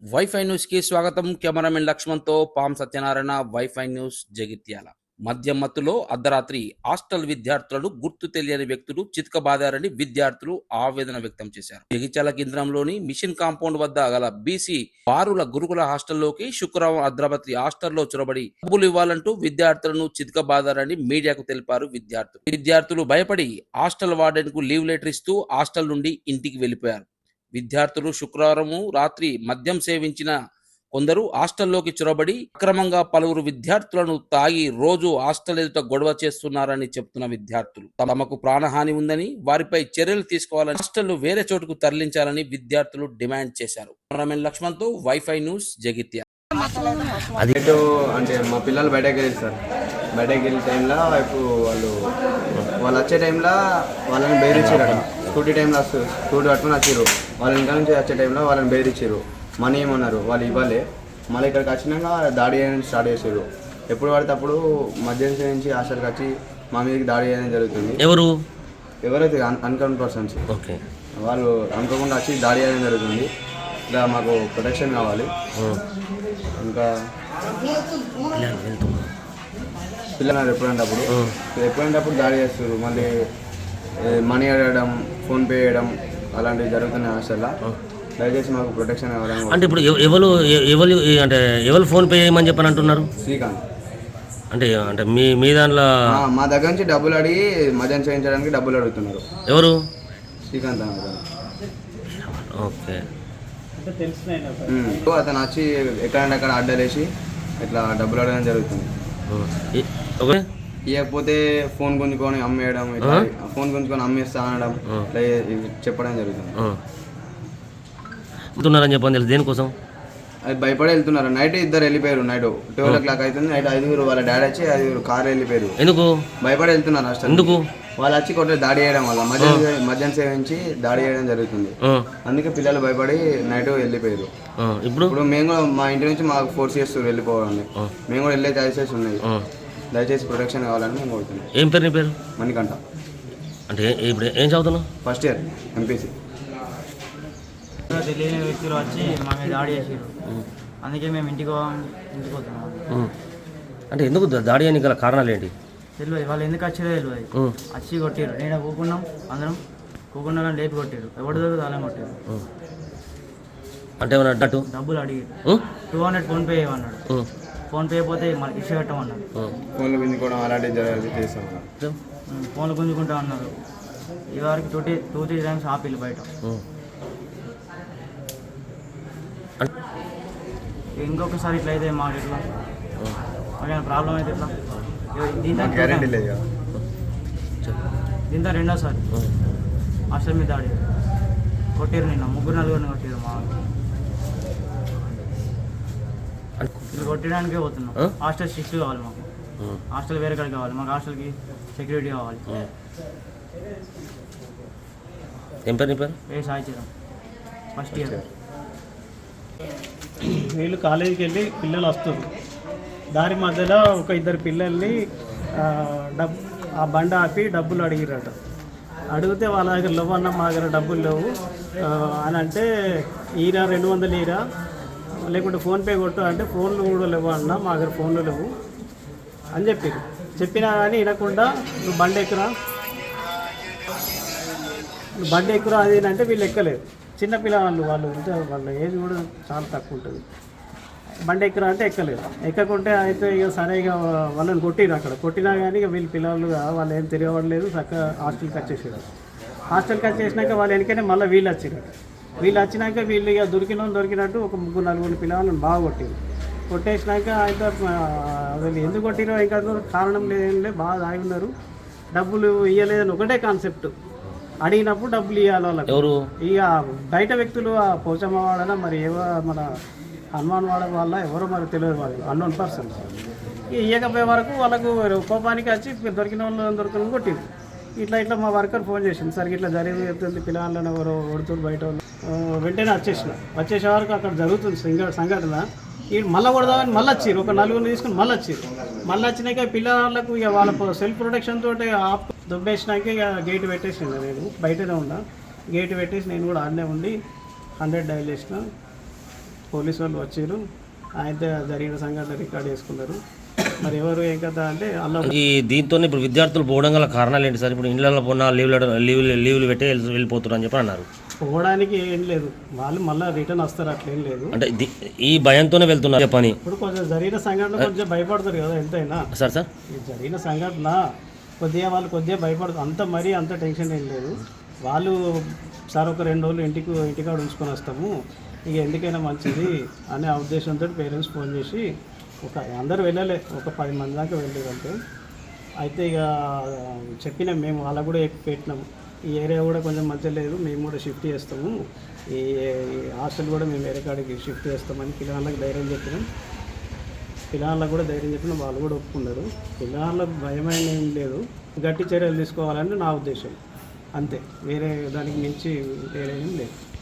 Wifi news కి స్వాగతం. Cameraman లక్ష్మణ్తో పాం సత్యనారాయణ. Wifi news Jagtial. మద్యం మత్తులో అర్ధరాత్రి హాస్టల్ విద్యార్థులను గుర్తు తెలియని వ్యక్తులు చితకబాదారని విద్యార్థులు ఆవేదన వ్యక్తం చేశారు. జగిత్యాల కేంద్రంలోని మిషన్ కాంపౌండ్ వద్ద గల బీసీ బారుల గురుకుల హాస్టల్లోకి శుక్రవారం అర్ధరాత్రి హాస్టల్లో చొరబడి డబ్బులు ఇవ్వాలంటూ విద్యార్థులను చితకబాదారని మీడియాకు తెలిపారు విద్యార్థులు భయపడి హాస్టల్ వార్డెన్ కు లీవ్ లెటర్ ఇస్తూ హాస్టల్ నుండి ఇంటికి వెళ్లిపోయారు. విద్యార్థులు శుక్రవారం రాత్రి మద్యం సేవించిన కొందరు హాస్టల్లోకి చొరబడి అక్రమంగా పలువురు విద్యార్థులను తాగి రోజు హాస్టల్ ఎదుట గొడవ చేస్తున్నారని చెప్తున్న విద్యార్థులు తమకు ప్రాణహాని ఉందని వారిపై చర్యలు తీసుకోవాలని హాస్టల్ వేరే చోటుకు తరలించాలని విద్యార్థులు డిమాండ్ చేశారు. కెమెరామెన్ లక్ష్మణ్తో వైఫై న్యూస్ జగిత్యాల. అది అంటే మా పిల్లలు బయటకు వెళ్ళారు సార్. బయటకు వెళ్ళే టైంలో ఇప్పుడు వాళ్ళు వచ్చే టైంలో వాళ్ళని బెదిరించారు. స్కూటీ టైంలో స్కూటీ పట్టుకుని వచ్చారు. వాళ్ళ ఇంకా నుంచి వచ్చే టైంలో వాళ్ళని బెదిరించారు. మనీ ఏమన్నారు, వాళ్ళు ఇవ్వాలి. మళ్ళీ ఇక్కడికి వచ్చినాక దాడి చేయడం స్టార్ట్ చేశారు. ఎప్పుడు పడితే అప్పుడు మధ్యాహ్నం నుంచి హాస్టల్కి వచ్చి మా మీదకి దాడి చేయడం జరుగుతుంది. ఎవరైతే అన్కౌంట్ పర్సన్స్ ఓకే వాళ్ళు అనుకోకుండా వచ్చి దాడి చేయడం జరుగుతుంది. ఇలా మాకు ప్రొటెక్షన్ కావాలి. ఇంకా పిల్లలు ఎప్పుడంటప్పుడు దాడి చేస్తారు. మళ్ళీ మనీ అడగడం, ఫోన్పే చేయడం అలాంటివి జరుగుతున్నాయి హాస్టల్లో. దయచేసి మాకు ప్రొటెక్షన్ కావాలని. అంటే ఇప్పుడు ఎవరు ఫోన్ పే చేయమని చెప్పని అంటున్నారు? శ్రీకాంత్ అంటే మీ దాంట్లో మా దగ్గర నుంచి డబ్బులు అడిగి మద్యం చేయించడానికి డబ్బులు అడుగుతున్నారు. ఎవరు? శ్రీకాంత్ అన్న. ఓకే అతను వచ్చి ఎక్కడంటే అక్కడ అడ్డలేసి ఇట్లా డబ్బులు అడగడం జరుగుతుంది. ఇవ్వకపోతే ఫోన్ గుంజుకొని అమ్మేయడం, ఫోన్ గుంజుకొని అమ్మేస్తా అనడం చెప్పడం జరుగుతుంది. చెప్పండి దేనికోసం? అది భయపడి వెళ్తున్నారు. నైట్ ఇద్దరు వెళ్ళిపోయారు. నైట్ 12 o'clock అవుతుంది. నైట్ 5 వాళ్ళ డాడీ వచ్చి 5 కారు వెళ్ళిపోయారు. ఎందుకు భయపడి వెళ్తున్నారు హాస్టల్. ఎందుకు? వాళ్ళు వచ్చి కొట్టే దాడి చేయడం వల్ల మద్యం సేవించి దాడి చేయడం జరుగుతుంది. అందుకే పిల్లలు భయపడి నైట్ వెళ్ళిపోయారు. ఇప్పుడు మేము కూడా మా ఇంటి నుంచి మాకు ఫోర్స్ చేస్తారు వెళ్ళిపోవాలని. మేము కూడా వెళ్ళే ఛాయిసెస్ ఉన్నాయి. దయచేసి ప్రొటెక్షన్ కావాలని మేము కోరుతున్నాం. ఏం పేరు నీ పేరు? మణికంఠ. అంటే ఇప్పుడు ఏం చదువుతున్నావు? First year MPC. తెలియని వ్యక్తులు వచ్చి మా మీద దాడి చేసారు. అందుకే మేము ఇంటికి వస్తున్నాం. అంటే ఎందుకు దాడి అని గల కారణాలు ఏంటి తెలియదు. వాళ్ళు ఎందుకు వచ్చారో తెలియదు. వచ్చి కొట్టారు. నేను కూకున్నాం, అందరం కూకుండా లేపి కొట్టారు. ఎవరి దగ్గర అలా కొట్టారు. అంటే ఏమన్నా డబ్బులు అడిగి 200 ఫోన్పే చేయమన్నాడు. ఫోన్పే అయిపోతే మళ్ళీ ఇష్యూ పెట్టమన్నాడు. ఫోన్లు గుంజుకోవడం అలాంటివి చేస్తాం. ఫోన్లు గుంజుకుంటా అన్నారు. ఈ వారికి 2-3 టైమ్స్ ఆపిల్లు బయట. ఇంకొకసారి ఇట్లా అయితే మాకు ఎట్లా మాకేమైనా ప్రాబ్లం అయితే ఎట్లా? దీంతో రెండోసారి హాస్టల్ మీద దాడి కొట్టారు. నిన్న 3-4 కొట్టారు. మా ఇది కొట్టడానికే పోతున్నాం. హాస్టల్ స్ట్రిక్ట్ కావాలి మాకు. హాస్టల్ వేరే కాడికి కావాలి మాకు. హాస్టల్కి సెక్యూరిటీ కావాలి. ఏం పేరు నీ పేరు? సాయిచరం, ఫస్ట్ ఇయర్. వీళ్ళు కాలేజీకి వెళ్ళి పిల్లలు వస్తారు. దారి మధ్యలో ఒక 2 పిల్లల్ని ఆ బండ ఆపి డబ్బులు అడిగిరట. అడిగితే వాళ్ళ దగ్గర లేవు అన్న, మా దగ్గర డబ్బులు లేవు అని అంటే, ఈరా 200 ఈరా లేకుంటే ఫోన్పే కొట్టు అంటే, ఫోన్లు కూడా లేవు అన్న, మా దగ్గర ఫోన్లు లేవు అని చెప్పారు. చెప్పినా కానీ వినకుండా నువ్వు బండి ఎక్కురా అది అంటే వీళ్ళు ఎక్కలేదు. చిన్నపిల్లలు వాళ్ళు ఉంటే వాళ్ళ ఏజ్ కూడా చాలా తక్కువ ఉంటుంది. బండి ఎక్కురా అంటే ఎక్కలేదు. ఎక్కకుంటే అయితే ఇక సరే ఇక వాళ్ళని కొట్టిరు. అక్కడ కొట్టినా కానీ ఇక వీళ్ళు పిల్లలు వాళ్ళు ఏం తిరగబడలేదు. చక్కగా హాస్టల్కి వచ్చేసారు. హాస్టల్కి వచ్చేసినాక వాళ్ళు వెనకనే మళ్ళీ వీళ్ళు వచ్చారు. వీళ్ళు వచ్చినాక వీళ్ళు ఇక దొరికినట్టు ఒక 3-4 పిల్లలను బాగా కొట్టారు. కొట్టేసినాక అయితే వీళ్ళు ఎందుకు కొట్టిరో ఇంకా కారణం లేదంటే బాగా తాగి ఉన్నారు. డబ్బులు ఇవ్వలేదని ఒకటే కాన్సెప్ట్. అడిగినప్పుడు డబ్బులు ఇవ్వాలి వాళ్ళకి. ఇక బయట వ్యక్తులు ఆ పోచమ్మ వాడన మరి మన హనుమాన్ వాడ వల్ల ఎవరో మరి తెలియదు. వాళ్ళు అన్నోన్ పర్సన్స్ ఇవ్వకపోయే వరకు వాళ్ళకు కోపానికి వచ్చి దొరికిన వాళ్ళని కొట్టింది. ఇట్లా మా వర్కర్ ఫోన్ చేసింది, సరికి ఇట్లా జరిగింది, పిల్లలను ఎవరో కొడుతున్నారు బయట వాళ్ళు. వెంటనే వచ్చేసే వరకు అక్కడ జరుగుతుంది సంఘటన. మళ్ళీ కొడదామని మళ్ళీ వచ్చారు. ఒక 4 తీసుకుని మళ్ళీ వచ్చారు. మళ్ళీ వచ్చినాక పిల్లలకు ఇక వాళ్ళ సెల్ఫ్ ప్రొటెక్షన్ తోటి దుబ్బేసినాక ఇక గేట్ పెట్టేసింది. నేను బయటనే ఉన్నా. గేట్ పెట్టేసి నేను కూడా ఆడనే ఉండి 100 డైల్ చేసిన. పోలీసు వాళ్ళు వచ్చారు, అయితే జరిగిన సంఘటన రికార్డ్ చేసుకున్నారు. మరి ఎవరు ఏం కదా అంటే అలా ఈ దీంతో ఇప్పుడు విద్యార్థులు పోవడం గల కారణాలు ఏంటి సార్? ఇప్పుడు ఇళ్ళలో పోయినా లీవ్లు పెట్టి వెళ్ళిపోతున్నారు అని చెప్పి అన్నారు. పోవడానికి ఏం లేదు, వాళ్ళు మళ్ళీ రిటర్న్ వస్తారు, అట్లేం లేదు. అంటే ఈ భయంతోనే వెళ్తున్నారు పని. ఇప్పుడు కొంచెం జరిగిన సంఘటన కొంచెం భయపడతారు కదా ఎంతైనా. సార్ ఈ జరిగిన సంఘటన వాళ్ళు కొద్దిగా భయపడతారు, అంత మరీ అంత టెన్షన్ ఏం లేదు. వాళ్ళు సార్ ఒక 2 రోజులు ఇంటికాడ ఉంచుకొని వస్తాము, ఇక ఎందుకైనా మంచిది అనే ఉద్దేశంతో పేరెంట్స్ ఫోన్ చేసి అందరూ వెళ్ళలే, ఒక 10 మంది దాకా వెళ్ళేదంటే. అయితే ఇక చెప్పినాం మేము, వాళ్ళకు కూడా పెట్టినాం, ఈ ఏరియా కూడా కొంచెం మంచిగా లేదు, మేము కూడా షిఫ్ట్ చేస్తాము, ఈ హాస్టల్ కూడా మేము వేరే కాడికి షిఫ్ట్ చేస్తామని పిల్లలకు ధైర్యం చెప్పినాం. పిల్లలకు కూడా ధైర్యం చెప్పినాం, వాళ్ళు కూడా ఒప్పుకున్నారు. పిల్లలకు భయమైన ఏం లేదు, గట్టి చర్యలు తీసుకోవాలని నా ఉద్దేశం, అంతే. వేరే దానికి మించి వేరే ఏం లేదు.